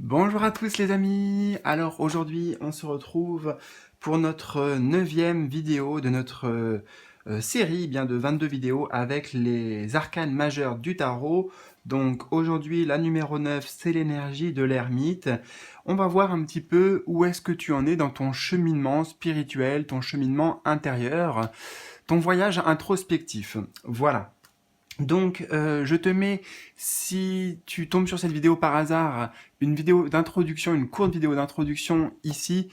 Bonjour à tous les amis. Alors aujourd'hui on se retrouve pour notre 9e vidéo de notre série bien de 22 vidéos avec les arcanes majeures du tarot. Donc aujourd'hui la numéro 9 c'est l'énergie de l'ermite. On va voir un petit peu où est-ce que tu en es dans ton cheminement spirituel, ton cheminement intérieur, ton voyage introspectif. Voilà. Donc, je te mets, si tu tombes sur cette vidéo par hasard, une vidéo d'introduction, une courte vidéo d'introduction ici,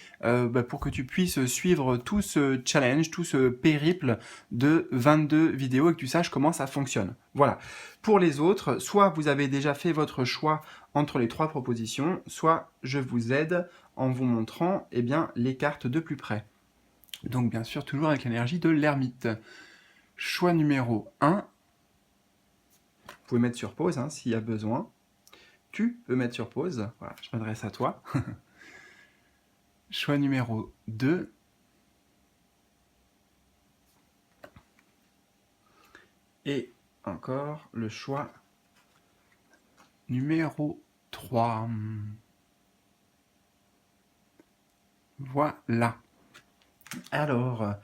pour que tu puisses suivre tout ce challenge, tout ce périple de 22 vidéos et que tu saches comment ça fonctionne. Voilà. Pour les autres, soit vous avez déjà fait votre choix entre les trois propositions, soit je vous aide en vous montrant eh bien, les cartes de plus près. Donc, bien sûr, toujours avec l'énergie de l'ermite. Choix numéro 1. Vous pouvez mettre sur pause hein, s'il y a besoin. Tu peux mettre sur pause. Voilà, je m'adresse à toi. Choix numéro 2. Et encore le choix numéro 3. Voilà. Alors,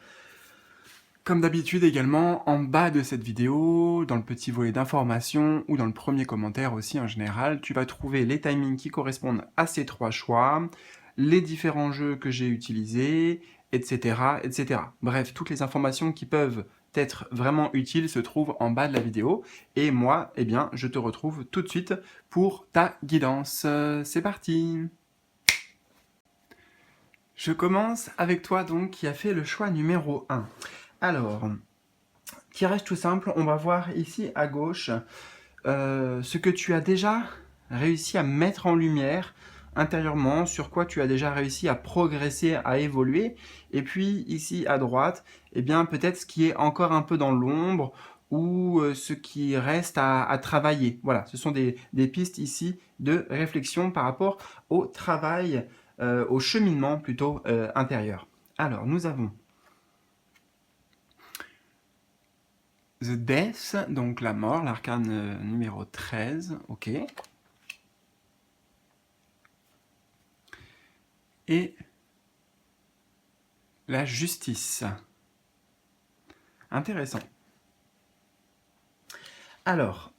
comme d'habitude également, en bas de cette vidéo, dans le petit volet d'information ou dans le premier commentaire aussi en général, tu vas trouver les timings qui correspondent à ces trois choix, les différents jeux que j'ai utilisés, etc., etc. Bref, toutes les informations qui peuvent être vraiment utiles se trouvent en bas de la vidéo. Et moi, eh bien, je te retrouve tout de suite pour ta guidance. C'est parti! Je commence avec toi donc qui a fait le choix numéro 1. Alors, tirage tout simple, on va voir ici à gauche ce que tu as déjà réussi à mettre en lumière intérieurement, sur quoi tu as déjà réussi à progresser, à évoluer. Et puis ici à droite, eh bien peut-être ce qui est encore un peu dans l'ombre ou ce qui reste à travailler. Voilà, ce sont des pistes ici de réflexion par rapport au travail, au cheminement plutôt intérieur. Alors, nous avons The Death, donc la mort, l'arcane numéro 13, ok. Et la justice. Intéressant. Alors,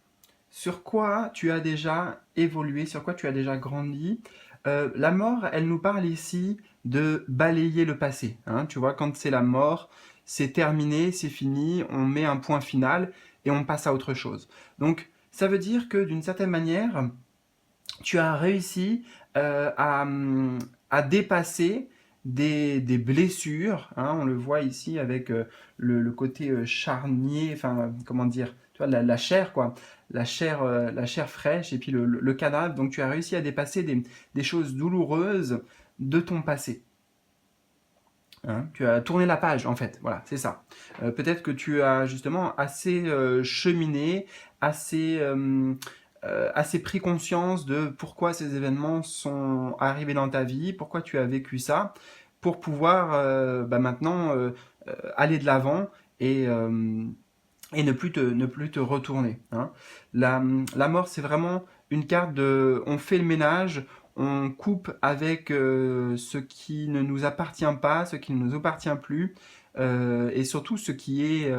sur quoi tu as déjà évolué, sur quoi tu as déjà grandi? La mort, elle nous parle ici de balayer le passé. Hein, tu vois, quand c'est la mort, c'est terminé, c'est fini, on met un point final et on passe à autre chose. Donc, ça veut dire que d'une certaine manière, tu as réussi à dépasser des blessures, hein, on le voit ici avec le côté charnier, enfin comment dire, tu vois, la chair quoi, la chair fraîche et puis le cadavre, donc tu as réussi à dépasser des choses douloureuses de ton passé. Hein, tu as tourné la page en fait, voilà, c'est ça. Peut-être que tu as justement assez cheminé, assez, assez pris conscience de pourquoi ces événements sont arrivés dans ta vie, pourquoi tu as vécu ça, pour pouvoir maintenant aller de l'avant et ne plus te retourner. Hein. La mort, c'est vraiment une carte de... On fait le ménage, on coupe avec ce qui ne nous appartient pas, ce qui ne nous appartient plus, et surtout ce qui est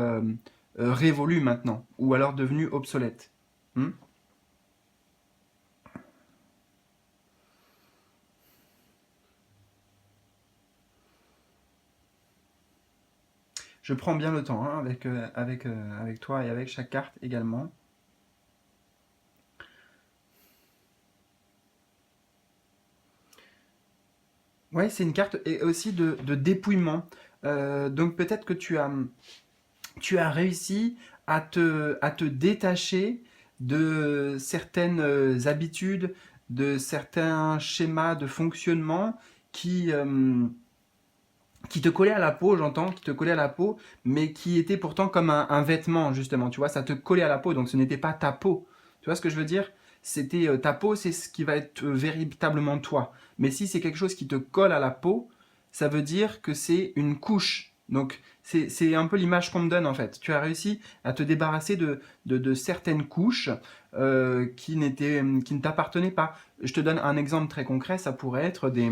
révolu maintenant, ou alors devenu obsolète. Hmm. Je prends bien le temps hein, avec toi et avec chaque carte également. Ouais, c'est une carte et aussi de dépouillement. Donc peut-être que tu as réussi à te détacher de certaines habitudes, de certains schémas de fonctionnement qui, euh, qui te collaient à la peau, j'entends, qui te collaient à la peau, mais qui étaient pourtant comme un vêtement, justement, tu vois, ça te collait à la peau, donc ce n'était pas ta peau. Tu vois ce que je veux dire? C'était ta peau, c'est ce qui va être véritablement toi. Mais si c'est quelque chose qui te colle à la peau, ça veut dire que c'est une couche. Donc, c'est un peu l'image qu'on me donne en fait. Tu as réussi à te débarrasser de certaines couches qui ne t'appartenaient pas. Je te donne un exemple très concret, ça pourrait être des,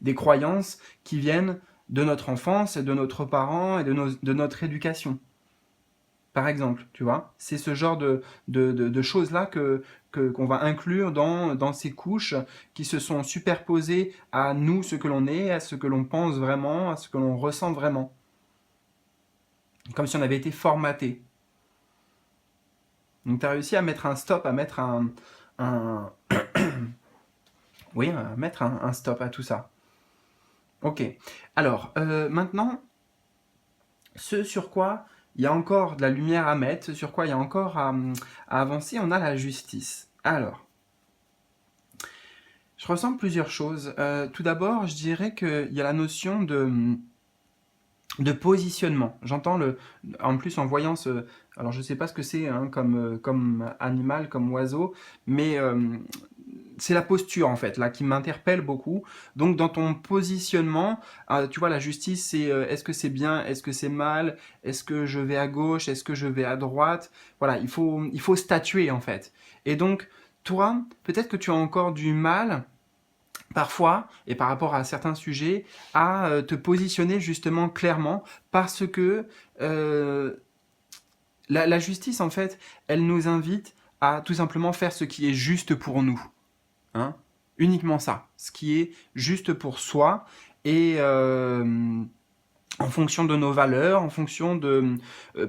des croyances qui viennent de notre enfance, de notre parents et de notre éducation. Par exemple, tu vois, c'est ce genre de choses-là qu'on va inclure dans ces couches qui se sont superposées à nous, ce que l'on est, à ce que l'on pense vraiment, à ce que l'on ressent vraiment. Comme si on avait été formaté. Donc tu as réussi à mettre un stop, à mettre un- oui, à mettre un stop à tout ça. Ok. Alors, maintenant, ce sur quoi il y a encore de la lumière à mettre, ce sur quoi il y a encore à avancer, on a la justice. Alors, je ressens plusieurs choses. Tout d'abord, je dirais qu'il y a la notion de positionnement. J'entends en plus en voyant ce, alors je ne sais pas ce que c'est hein, comme animal, comme oiseau, mais c'est la posture en fait là qui m'interpelle beaucoup. Donc dans ton positionnement, tu vois la justice c'est est-ce que c'est bien, est-ce que c'est mal, est-ce que je vais à gauche, est-ce que je vais à droite. Voilà, il faut statuer en fait. Et donc toi, peut-être que tu as encore du mal parfois, et par rapport à certains sujets, à te positionner justement clairement parce que euh, la justice, en fait, elle nous invite à tout simplement faire ce qui est juste pour nous. Hein, uniquement ça, ce qui est juste pour soi et en fonction de nos valeurs, en fonction de...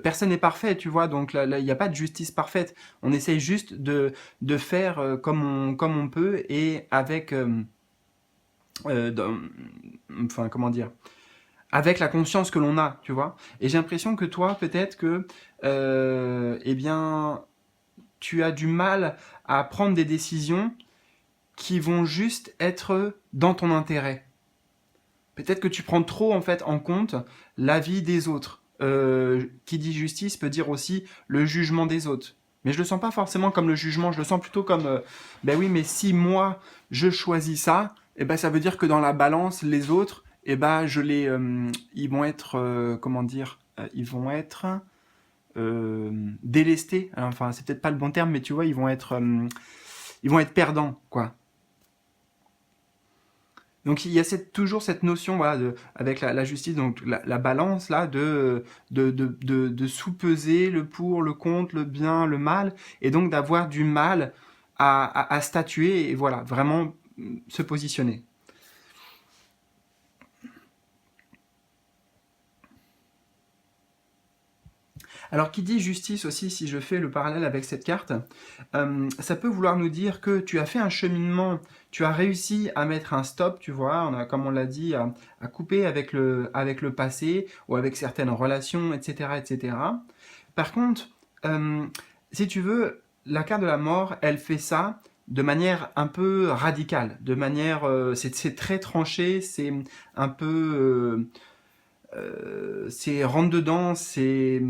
personne n'est parfait, tu vois, donc là, il n'y a pas de justice parfaite. On essaye juste de faire comme on peut et avec... dans- enfin, comment dire, avec la conscience que l'on a, tu vois. Et j'ai l'impression que toi, peut-être que, eh bien, tu as du mal à prendre des décisions qui vont juste être dans ton intérêt. Peut-être que tu prends trop en fait en compte l'avis des autres. Qui dit justice peut dire aussi le jugement des autres. Mais je le sens pas forcément comme le jugement, je le sens plutôt comme ben oui, mais si moi je choisis ça, eh ben ça veut dire que dans la balance les autres, eh ben ils vont être comment dire, ils vont être délestés. Alors, enfin, c'est peut-être pas le bon terme, mais tu vois, ils vont être perdants, quoi. Donc il y a toujours cette notion, voilà, avec la justice, donc la balance là, de sous-peser le pour, le contre, le bien, le mal, et donc d'avoir du mal à statuer et voilà, vraiment se positionner. Alors, qui dit justice aussi, si je fais le parallèle avec cette carte, ça peut vouloir nous dire que tu as fait un cheminement, tu as réussi à mettre un stop, tu vois, comme on l'a dit, à couper avec le passé ou avec certaines relations, etc., etc. Par contre, euh, si tu veux, la carte de la mort, elle fait ça de manière un peu radicale, de manière, c'est très tranché, c'est un peu c'est rentre dedans, c'est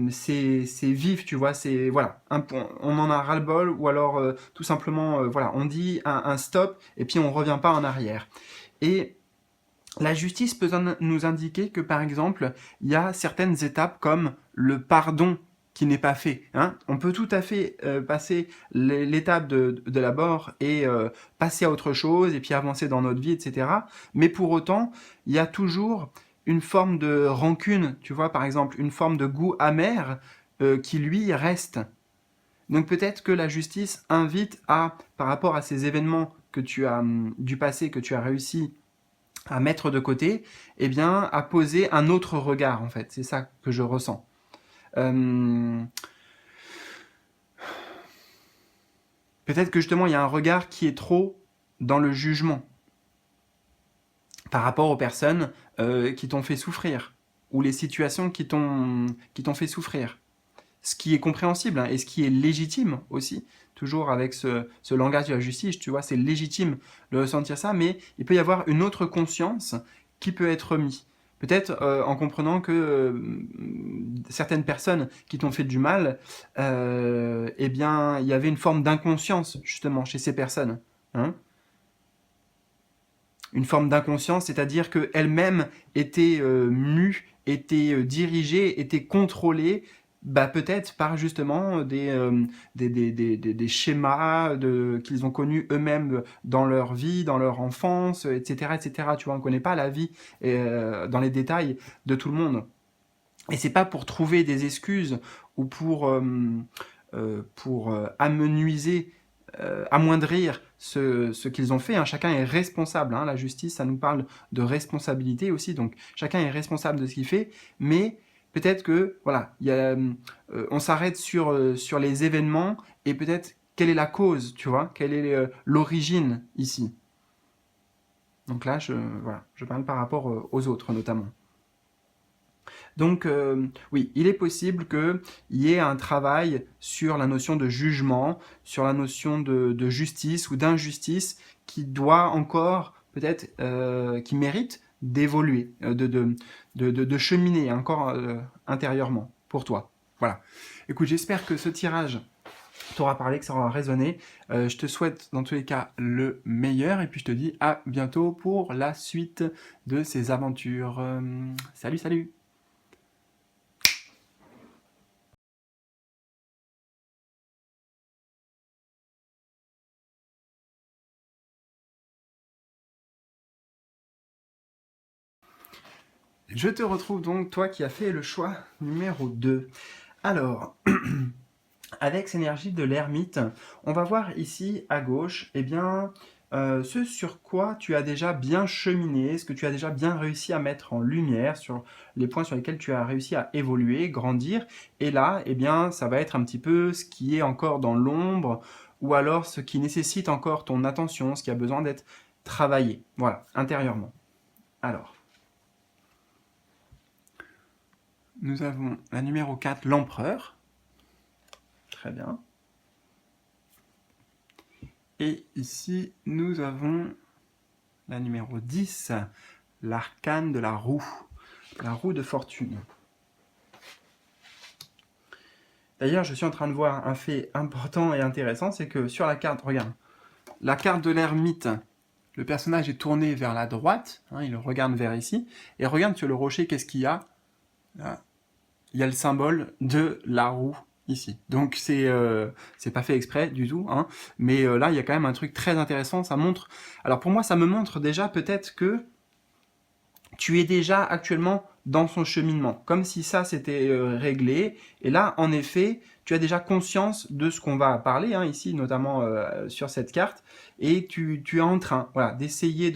vif, tu vois, c'est voilà, on en a ras-le-bol ou alors tout simplement voilà, on dit un stop et puis on revient pas en arrière. Et la justice peut nous indiquer que par exemple, il y a certaines étapes comme le pardon qui n'est pas fait. Hein. On peut tout à fait passer l'étape de la mort et passer à autre chose et puis avancer dans notre vie, etc. Mais pour autant, il y a toujours une forme de rancune, tu vois, par exemple, une forme de goût amer qui lui reste. Donc peut-être que la justice invite à, par rapport à ces événements que tu as du passé que tu as réussi à mettre de côté, eh bien, à poser un autre regard, en fait. C'est ça que je ressens. Euh, Peut-être que justement, il y a un regard qui est trop dans le jugement par rapport aux personnes qui t'ont fait souffrir ou les situations qui t'ont fait souffrir. Ce qui est compréhensible hein, et ce qui est légitime aussi, toujours avec ce langage de la justice, tu vois, c'est légitime de ressentir ça, mais il peut y avoir une autre conscience qui peut être mise. Peut-être en comprenant que certaines personnes qui t'ont fait du mal, eh bien, il y avait une forme d'inconscience justement chez ces personnes. Hein. une forme d'inconscience, c'est-à-dire qu'elle-même était mue, était dirigée, était contrôlée, bah, peut-être par justement des schémas qu'ils ont connus eux-mêmes dans leur vie, dans leur enfance, etc., etc. Tu vois, on ne connaît pas la vie dans les détails de tout le monde. Et c'est pas pour trouver des excuses ou pour amenuiser, amoindrir ce qu'ils ont fait, hein. Chacun est responsable, hein. La justice, ça nous parle de responsabilité aussi, donc chacun est responsable de ce qu'il fait, mais peut-être que, voilà, on s'arrête sur les événements et peut-être quelle est la cause, tu vois, quelle est l'origine ici. Donc là, voilà, je parle par rapport aux autres notamment. Donc oui, il est possible qu'il y ait un travail sur la notion de jugement, sur la notion de justice ou d'injustice qui doit encore, peut-être, qui mérite d'évoluer, de cheminer encore intérieurement pour toi. Voilà. Écoute, j'espère que ce tirage t'aura parlé, que ça aura résonné. Je te souhaite dans tous les cas le meilleur et puis je te dis à bientôt pour la suite de ces aventures. Salut, salut! Je te retrouve donc, toi qui as fait le choix numéro 2. Alors, avec cette énergie de l'ermite, on va voir ici à gauche, eh bien, ce sur quoi tu as déjà bien cheminé, ce que tu as déjà bien réussi à mettre en lumière, sur les points sur lesquels tu as réussi à évoluer, grandir. Et là, eh bien, ça va être un petit peu ce qui est encore dans l'ombre, ou alors ce qui nécessite encore ton attention, ce qui a besoin d'être travaillé, voilà, intérieurement. Alors, nous avons la numéro 4, l'empereur. Très bien. Et ici, nous avons la numéro 10, l'arcane de la roue de fortune. D'ailleurs, je suis en train de voir un fait important et intéressant, c'est que sur la carte, regarde, la carte de l'ermite, le personnage est tourné vers la droite, hein, il regarde vers ici, et regarde sur le rocher, qu'est-ce qu'il y a? Là, il y a le symbole de la roue ici. Donc c'est pas fait exprès du tout, hein, mais là il y a quand même un truc très intéressant, ça montre... Alors pour moi ça me montre déjà peut-être que tu es déjà actuellement dans son cheminement, comme si ça c'était réglé, et là en effet tu as déjà conscience de ce qu'on va parler, hein, ici notamment sur cette carte, et tu es en train, voilà, d'essayer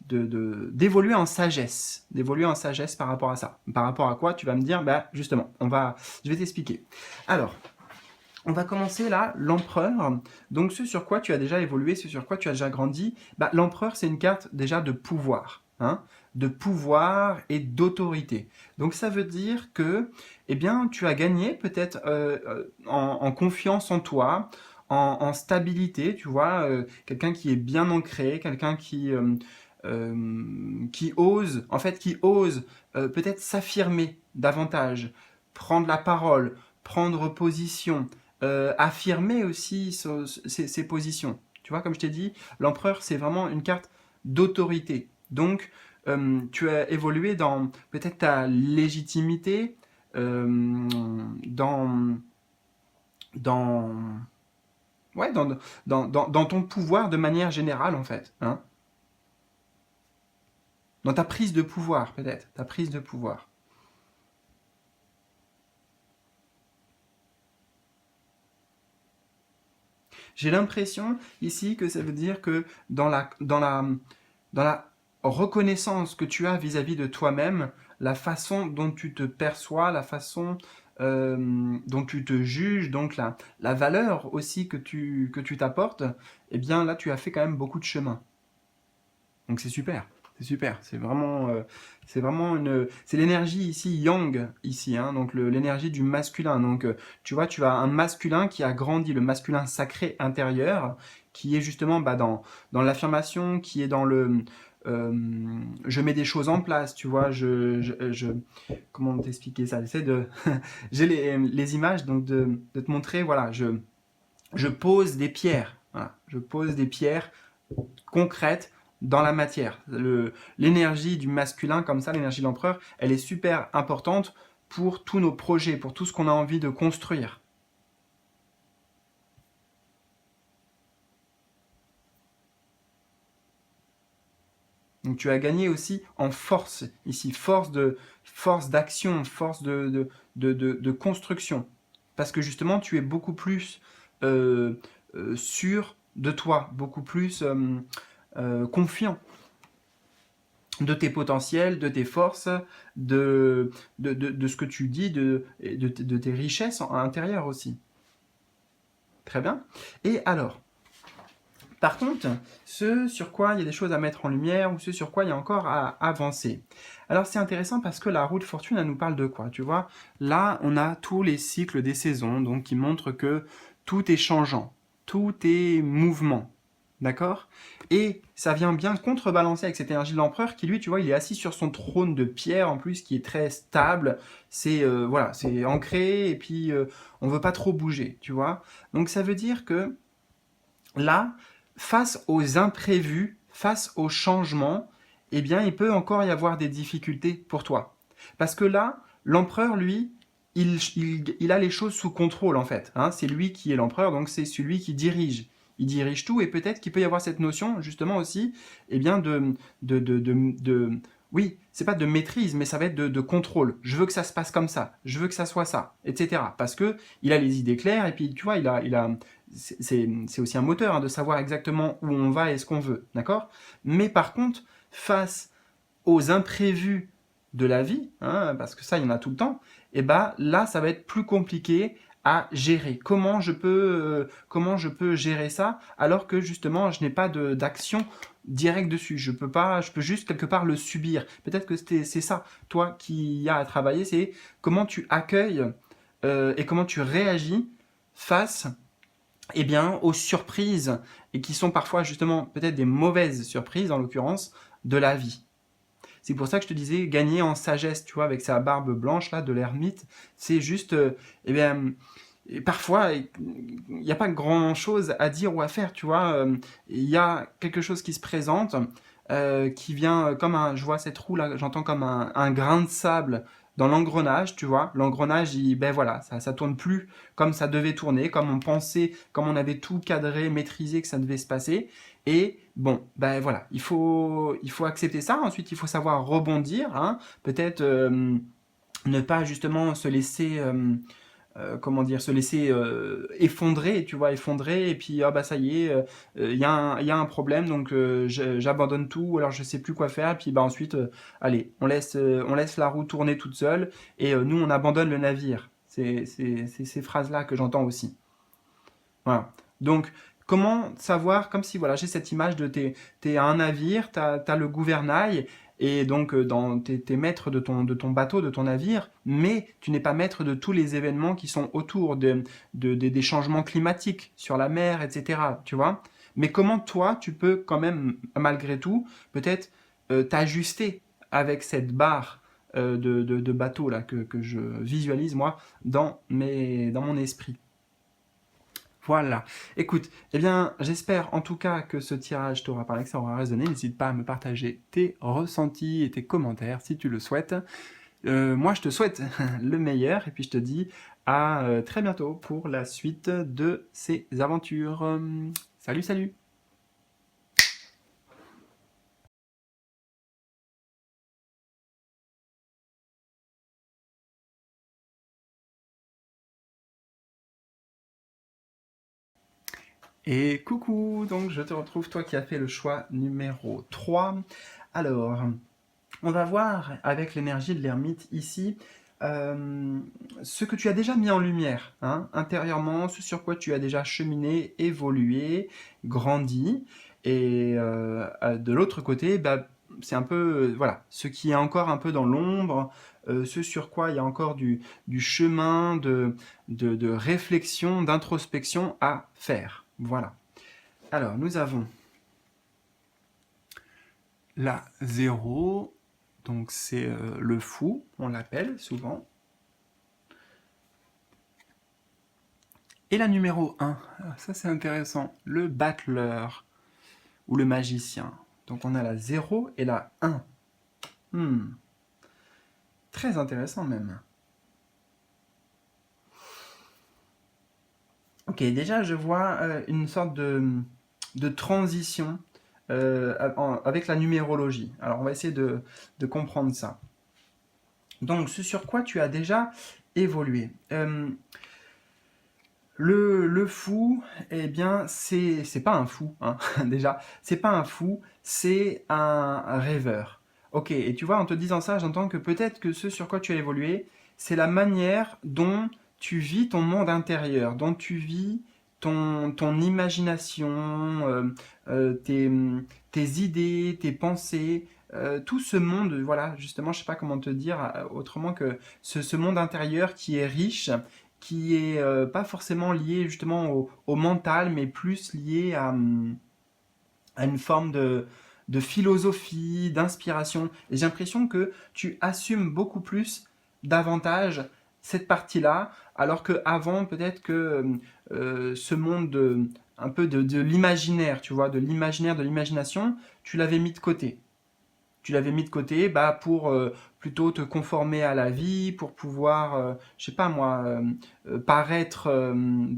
d'évoluer en sagesse, par rapport à ça. Par rapport à quoi tu vas me dire, bah justement, je vais t'expliquer. Alors, on va commencer là, l'empereur. Donc ce sur quoi tu as déjà évolué, ce sur quoi tu as déjà grandi, bah, l'empereur c'est une carte déjà de pouvoir, hein, de pouvoir et d'autorité. Donc ça veut dire que, eh bien, tu as gagné peut-être en confiance en toi, en stabilité, tu vois, quelqu'un qui est bien ancré, quelqu'un qui ose, en fait, qui ose peut-être s'affirmer davantage, prendre la parole, prendre position, affirmer aussi ses positions. Tu vois, comme je t'ai dit, l'empereur, c'est vraiment une carte d'autorité. Donc, tu as évolué dans peut-être ta légitimité, dans, dans, ouais, dans ton pouvoir de manière générale, en fait. Hein, dans ta prise de pouvoir, peut-être. Ta prise de pouvoir. J'ai l'impression ici que ça veut dire que dans la reconnaissance que tu as vis-à-vis de toi-même, la façon dont tu te perçois, la façon dont tu te juges, donc la valeur aussi que tu t'apportes, eh bien là tu as fait quand même beaucoup de chemin. Donc c'est super. C'est super, c'est l'énergie ici yang ici, hein, donc l'énergie du masculin. Donc tu vois, tu as un masculin qui a grandi, le masculin sacré intérieur, qui est justement bah, dans l'affirmation, qui est dans euh, je mets des choses en place, tu vois, comment t'expliquer ça? J'essaie de, j'ai les images donc de te montrer, voilà, je pose des pierres, voilà, je pose des pierres concrète dans la matière. L'énergie du masculin, comme ça, l'énergie de l'empereur, elle est super importante pour tous nos projets, pour tout ce qu'on a envie de construire. Donc tu as gagné aussi en force ici, force d'action, force de construction. Parce que justement, tu es beaucoup plus euh, sûr de toi, beaucoup plus confiant de tes potentiels, de tes forces, de ce que tu dis, de tes richesses intérieures aussi. Très bien. Et alors, par contre, ce sur quoi il y a des choses à mettre en lumière ou ce sur quoi il y a encore à avancer. Alors c'est intéressant parce que la roue de fortune, elle nous parle de quoi? Tu vois, là, on a tous les cycles des saisons, donc qui montrent que tout est changeant, tout est mouvement. D'accord? Et ça vient bien contrebalancer avec cette énergie de l'empereur qui, lui, tu vois, il est assis sur son trône de pierre en plus, qui est très stable. C'est voilà, c'est ancré et puis on veut pas trop bouger, tu vois. Donc ça veut dire que là, face aux imprévus, face aux changements, eh bien, il peut encore y avoir des difficultés pour toi. Parce que là, l'empereur, lui, il a les choses sous contrôle, en fait. Hein. C'est lui qui est l'empereur, donc c'est celui qui dirige. Il dirige tout, et peut-être qu'il peut y avoir cette notion, justement aussi, eh bien, oui, c'est pas de maîtrise, mais ça va être de contrôle. Je veux que ça se passe comme ça, je veux que ça soit ça, etc. Parce que il a les idées claires, et puis, tu vois, c'est aussi un moteur hein, de savoir exactement où on va et ce qu'on veut, d'accord? Mais par contre, face aux imprévus de la vie, hein, parce que ça, il y en a tout le temps, et ben là, ça va être plus compliqué à gérer. Comment je peux gérer ça alors que justement, je n'ai pas d'action directe dessus. Je peux juste quelque part le subir. Peut-être que c'est ça, toi, qui y a à travailler, c'est comment tu accueilles et comment tu réagis face eh bien, aux surprises, et qui sont parfois justement peut-être des mauvaises surprises, en l'occurrence, de la vie. C'est pour ça que je te disais, gagner en sagesse, tu vois, avec sa barbe blanche, là, de l'ermite, c'est juste, eh bien, et parfois, il n'y a pas grand-chose à dire ou à faire, tu vois. Il y a quelque chose qui se présente, qui vient comme je vois cette roue là, j'entends comme un grain de sable dans l'engrenage, tu vois. L'engrenage, ben voilà, ça tourne plus comme ça devait tourner, comme on pensait, comme on avait tout cadré, maîtrisé que ça devait se passer. Et bon, ben voilà, il faut accepter ça. Ensuite, il faut savoir rebondir, hein. Peut-être ne pas justement se laisser comment dire, se laisser effondrer, tu vois, effondrer, et puis ah bah ça y est, il y a un problème, donc j'abandonne tout, ou alors je sais plus quoi faire, et puis bah ensuite, allez, on laisse la roue tourner toute seule, et nous on abandonne le navire. C'est ces phrases-là que j'entends aussi. Voilà. Donc, comment savoir, comme si voilà, j'ai cette image de t'es à un navire, t'as le gouvernail, et donc t'es maître de ton bateau, de ton navire, mais tu n'es pas maître de tous les événements qui sont autour des changements climatiques sur la mer, etc. Tu vois? Mais comment toi, tu peux quand même, malgré tout, peut-être t'ajuster avec cette barre de bateau là que je visualise moi dans mon esprit. Voilà. Écoute, eh bien, j'espère en tout cas que ce tirage t'aura parlé, que ça aura résonné. N'hésite pas à me partager tes ressentis et tes commentaires si tu le souhaites. Moi, je te souhaite le meilleur et puis je te dis à très bientôt pour la suite de ces aventures. Salut, salut! Et coucou, donc je te retrouve, toi qui as fait le choix numéro 3. Alors, on va voir avec l'énergie de l'ermite ici euh, ce que tu as déjà mis en lumière, hein, intérieurement, ce sur quoi tu as déjà cheminé, évolué, grandi. Et de l'autre côté, bah, c'est un peu voilà, ce qui est encore un peu dans l'ombre, ce sur quoi il y a encore du chemin de réflexion, d'introspection à faire. Voilà. Alors, nous avons la zéro, donc c'est le fou, on l'appelle souvent. Et la numéro un, ça c'est intéressant, le battleur. ou le magicien. Donc on a la 0 et la 1. Très intéressant même. Ok, déjà je vois une sorte de transition avec la numérologie. Alors on va essayer de comprendre ça. Donc ce sur quoi tu as déjà évolué. Le fou, eh bien, c'est pas un fou, hein, déjà. C'est pas un fou, c'est un rêveur. Ok, et tu vois, en te disant ça, j'entends que peut-être que ce sur quoi tu as évolué, c'est la manière dont tu vis ton monde intérieur, dont tu vis ton imagination, tes, tes idées, tes pensées, tout ce monde, voilà, justement, je sais pas comment te dire autrement que ce monde intérieur qui est riche, qui est pas forcément lié justement au mental, mais plus lié à une forme de philosophie, d'inspiration. Et j'ai l'impression que tu assumes beaucoup plus, davantage, cette partie-là, alors qu'avant, peut-être que ce monde un peu de l'imaginaire, tu vois, de l'imaginaire, de l'imagination, tu l'avais mis de côté. Tu l'avais mis de côté pour plutôt te conformer à la vie, pour pouvoir, je sais pas moi, paraître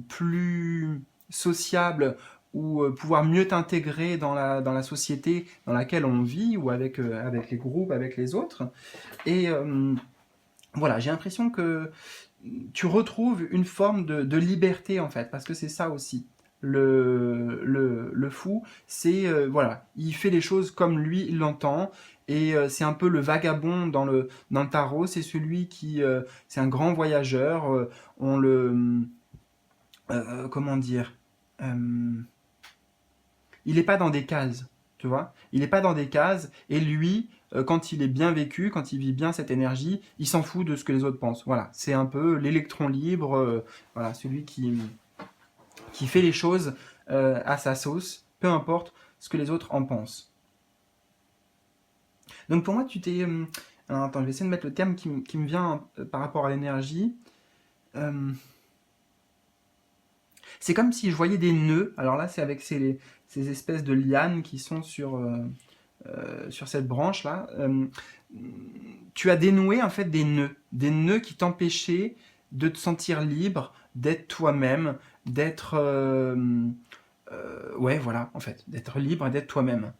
plus sociable ou pouvoir mieux t'intégrer dans la société dans laquelle on vit ou avec les groupes, avec les autres. Et voilà, j'ai l'impression que tu retrouves une forme de liberté en fait, parce que c'est ça aussi. Le fou, c'est voilà, il fait les choses comme lui il l'entend, et c'est un peu le vagabond dans le tarot, c'est celui qui, c'est un grand voyageur, on le, comment dire, euh, il n'est pas dans des cases, tu vois, il n'est pas dans des cases, et lui, quand il est bien vécu, quand il vit bien cette énergie, il s'en fout de ce que les autres pensent. Voilà, c'est un peu l'électron libre, voilà, celui qui fait les choses à sa sauce, peu importe ce que les autres en pensent. Donc pour moi, tu t'es... alors attends, je vais essayer de mettre le terme qui me vient par rapport à l'énergie. Euh, c'est comme si je voyais des nœuds. Alors là, c'est avec ces espèces de lianes qui sont sur cette branche-là. Tu as dénoué en fait des nœuds qui t'empêchaient de te sentir libre, d'être toi-même, d'être... ouais, voilà, en fait, d'être libre et d'être toi-même.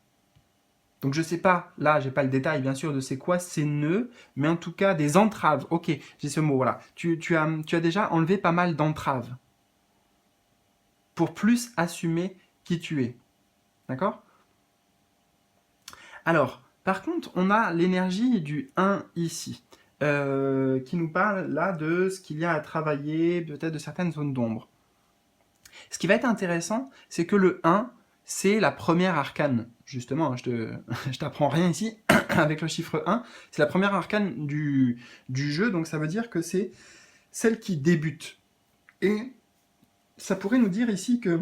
Donc je sais pas, là j'ai pas le détail bien sûr de c'est quoi ces nœuds, mais en tout cas des entraves. Ok, j'ai ce mot, voilà. Tu as déjà enlevé pas mal d'entraves pour plus assumer qui tu es. D'accord? Alors, par contre, on a l'énergie du 1 ici, qui nous parle là de ce qu'il y a à travailler, peut-être de certaines zones d'ombre. Ce qui va être intéressant, c'est que le 1, c'est la première arcane. Justement, hein, je t'apprends rien ici avec le chiffre 1. C'est la première arcane du jeu, donc ça veut dire que c'est celle qui débute. Et ça pourrait nous dire ici que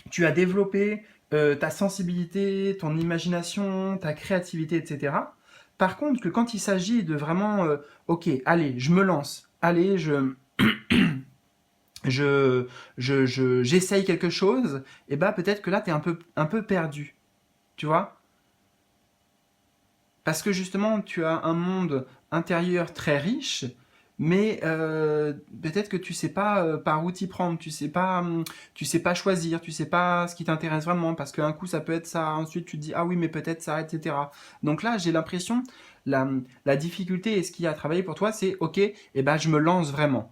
tu as développé ta sensibilité, ton imagination, ta créativité, etc. Par contre, que quand il s'agit de vraiment, ok, allez, je me lance, allez, j'essaye quelque chose, et bah peut-être que là, tu es un peu perdu, tu vois. Parce que justement, tu as un monde intérieur très riche, mais peut-être que tu sais pas par où t'y prendre, tu sais pas choisir, tu sais pas ce qui t'intéresse vraiment, parce qu'un coup ça peut être ça, ensuite tu te dis ah oui mais peut-être ça, etc. Donc là j'ai l'impression la, la difficulté et ce qui a travaillé pour toi c'est ok, et ben je me lance vraiment.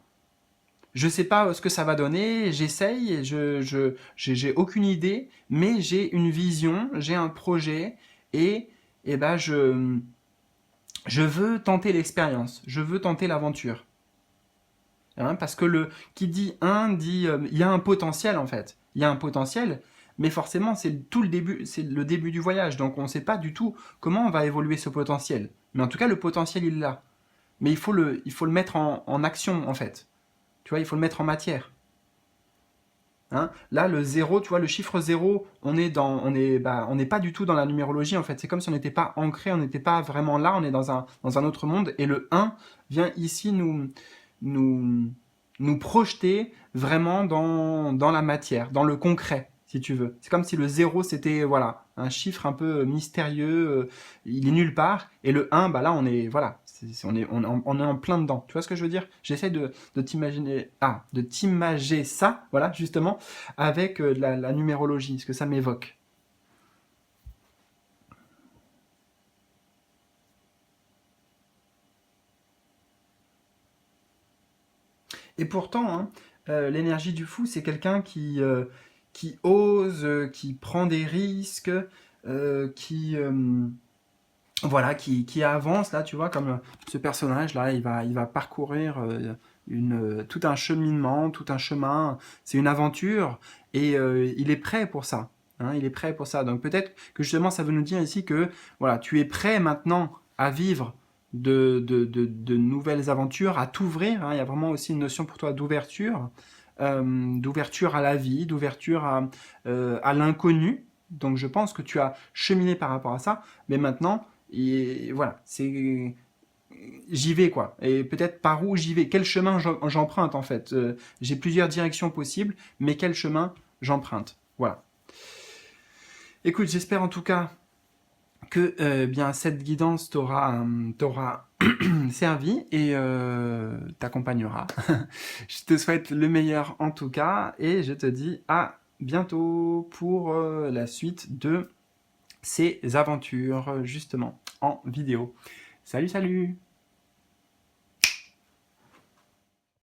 Je sais pas ce que ça va donner, j'essaye, j'ai aucune idée, mais j'ai une vision, j'ai un projet et ben je veux tenter l'expérience, je veux tenter l'aventure. Hein, parce que qui dit un dit il y a un potentiel en fait. Il y a un potentiel, mais forcément c'est tout le début, c'est le début du voyage, donc on ne sait pas du tout comment on va évoluer ce potentiel. Mais en tout cas le potentiel il est là. Mais il faut le mettre en action en fait. Tu vois, il faut le mettre en matière. Hein, là, le zéro, tu vois, le chiffre zéro, on n'est pas du tout dans la numérologie, en fait. C'est comme si on n'était pas ancré, on n'était pas vraiment là, on est dans un autre monde. Et le un vient ici nous projeter vraiment dans la matière, dans le concret. si tu veux. C'est comme si le zéro, c'était, voilà, un chiffre un peu mystérieux, il est nulle part, et le un, bah là, on est, voilà, on est en plein dedans. Tu vois ce que je veux dire? J'essaie de t'imaginer, de t'imager ça, voilà, justement, avec la numérologie, ce que ça m'évoque. Et pourtant, hein, l'énergie du fou, c'est quelqu'un qui ose, qui prend des risques, qui, voilà, qui avance, là, tu vois, comme ce personnage-là, il va parcourir tout un cheminement, tout un chemin, c'est une aventure, et il est prêt pour ça. Hein, il est prêt pour ça. Donc peut-être que justement, ça veut nous dire ici que voilà, tu es prêt maintenant à vivre de nouvelles aventures, à t'ouvrir. Hein. Il y a vraiment aussi une notion pour toi d'ouverture à la vie, d'ouverture à l'inconnu. Donc je pense que tu as cheminé par rapport à ça, mais maintenant, et voilà, c'est j'y vais quoi. Et peut-être par où j'y vais, quel chemin j'emprunte en fait. J'ai plusieurs directions possibles, mais quel chemin j'emprunte. Voilà. Écoute, j'espère en tout cas que bien cette guidance t'aura servi et t'accompagnera. Je te souhaite le meilleur en tout cas et je te dis à bientôt pour la suite de ces aventures justement en vidéo. Salut, salut!